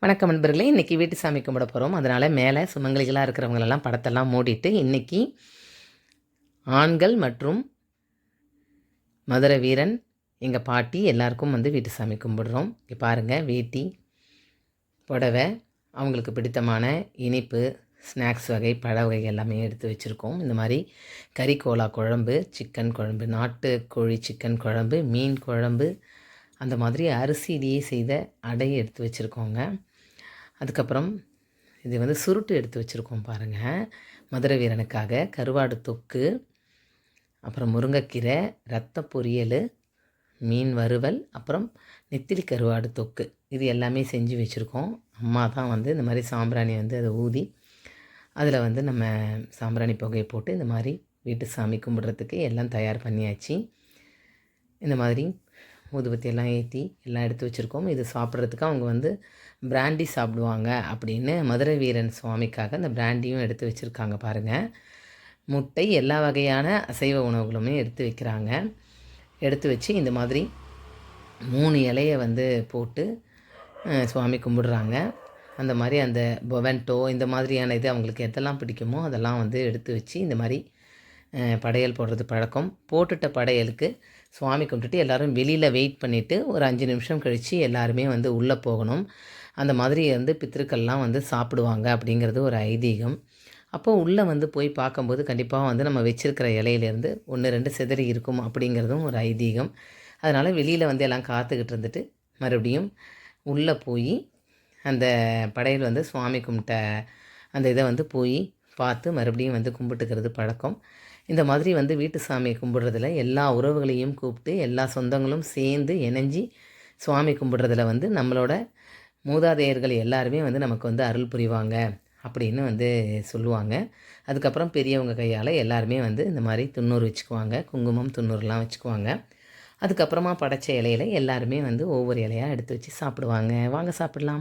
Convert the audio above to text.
வணக்கம் நண்பர்களே. இன்றைக்கி வீட்டு சாமி கும்பிட போகிறோம். அதனால் மேலே சுமங்கலிகளாக இருக்கிறவங்களெல்லாம் படத்தெல்லாம் மூடிட்டு இன்றைக்கி ஆண்கள் மற்றும் மதுரை வீரன், எங்கள் பாட்டி எல்லாருக்கும் வீட்டு சாமி கும்பிடுறோம். இங்கே பாருங்கள், வேட்டி, புடவை, அவங்களுக்கு பிடித்தமான இனிப்பு, ஸ்நாக்ஸ் வகை, பழ வகை எல்லாமே எடுத்து வச்சுருக்கோம். இந்த மாதிரி கறிக்கோலா குழம்பு, சிக்கன் குழம்பு, நாட்டுக்கோழி சிக்கன் குழம்பு, மீன் குழம்பு, அந்த மாதிரி அரிசியிலேயே செய்த அடை எடுத்து வச்சுருக்கோங்க. அதுக்கப்புறம் இது சுருட்டு எடுத்து வச்சுருக்கோம் பாருங்கள், மதுரை வீரனுக்காக. கருவாடு தொக்கு, அப்புறம் முருங்கைக்கீரை, ரத்த பொரியல், மீன் வறுவல், அப்புறம் நெத்திலி கருவாடு தொக்கு, இது எல்லாமே செஞ்சு வச்சுருக்கோம். அம்மா தான் இந்த மாதிரி சாம்பிராணி அதை ஊதி அதில் நம்ம சாம்பிராணி புகையை போட்டு இந்த மாதிரி வீட்டு சாமி கும்பிட்றதுக்கு எல்லாம் தயார் பண்ணியாச்சு. இந்த மாதிரி ஊதுபத்தி எல்லாம் ஏற்றி எல்லாம் எடுத்து வச்சுருக்கோம். இது சாப்பிட்றதுக்கு அவங்க பிராண்டி சாப்பிடுவாங்க அப்படின்னு மதுரை வீரன் சுவாமிக்காக அந்த பிராண்டியும் எடுத்து வச்சுருக்காங்க பாருங்கள். முட்டை, எல்லா வகையான அசைவ உணவுகளுமே எடுத்து வைக்கிறாங்க. எடுத்து வச்சு இந்த மாதிரி 3 இலையை போட்டு சுவாமி கும்பிடுறாங்க. அந்த மாதிரி அந்த பொவென்டோ இந்த மாதிரியான இது அவங்களுக்கு எதெல்லாம் பிடிக்குமோ அதெல்லாம் எடுத்து வச்சு இந்த மாதிரி படையல் போடுறது பழக்கம். போட்டுட்ட படையலுக்கு சுவாமி கும்பிட்டுட்டு எல்லோரும் வெளியில் வெயிட் பண்ணிவிட்டு ஒரு 5 நிமிஷம் கழித்து எல்லாருமே உள்ளே போகணும். அந்த மாதிரி பித்திருக்கள்லாம் சாப்பிடுவாங்க அப்படிங்கிறது ஒரு ஐதீகம். அப்போது உள்ளே போய் பார்க்கும்போது கண்டிப்பாக நம்ம வச்சுருக்கிற இலையிலேருந்து 1, 2 சிதறி இருக்கும் அப்படிங்கிறதும் ஒரு ஐதீகம். அதனால் வெளியில் எல்லாம் காத்துக்கிட்டு இருந்துட்டு மறுபடியும் உள்ளே போய் அந்த படையல் சுவாமி கும்பிட்ட அந்த இதை போய் பார்த்து மறுபடியும் கும்பிட்டுக்கிறது பழக்கம். இந்த மாதிரி வீட்டு சாமியை கும்பிட்றதுல எல்லா உறவுகளையும் கூப்பிட்டு எல்லா சொந்தங்களும் சேர்ந்து இணைஞ்சி சுவாமி கும்பிட்றதுல நம்மளோட மூதாதையர்கள் எல்லாருமே நமக்கு அருள் புரிவாங்க அப்படின்னு சொல்லுவாங்க. அதுக்கப்புறம் பெரியவங்க கையால் எல்லாருமே இந்த மாதிரி துண்ணூறு வச்சுக்குவாங்க, குங்குமம் துண்ணூறுலாம் வச்சுக்குவாங்க. அதுக்கப்புறமா படைச்ச இலையில் எல்லாருமே ஒவ்வொரு இலையாக எடுத்து வச்சு சாப்பிடுவாங்க. வாங்க சாப்பிடலாம்.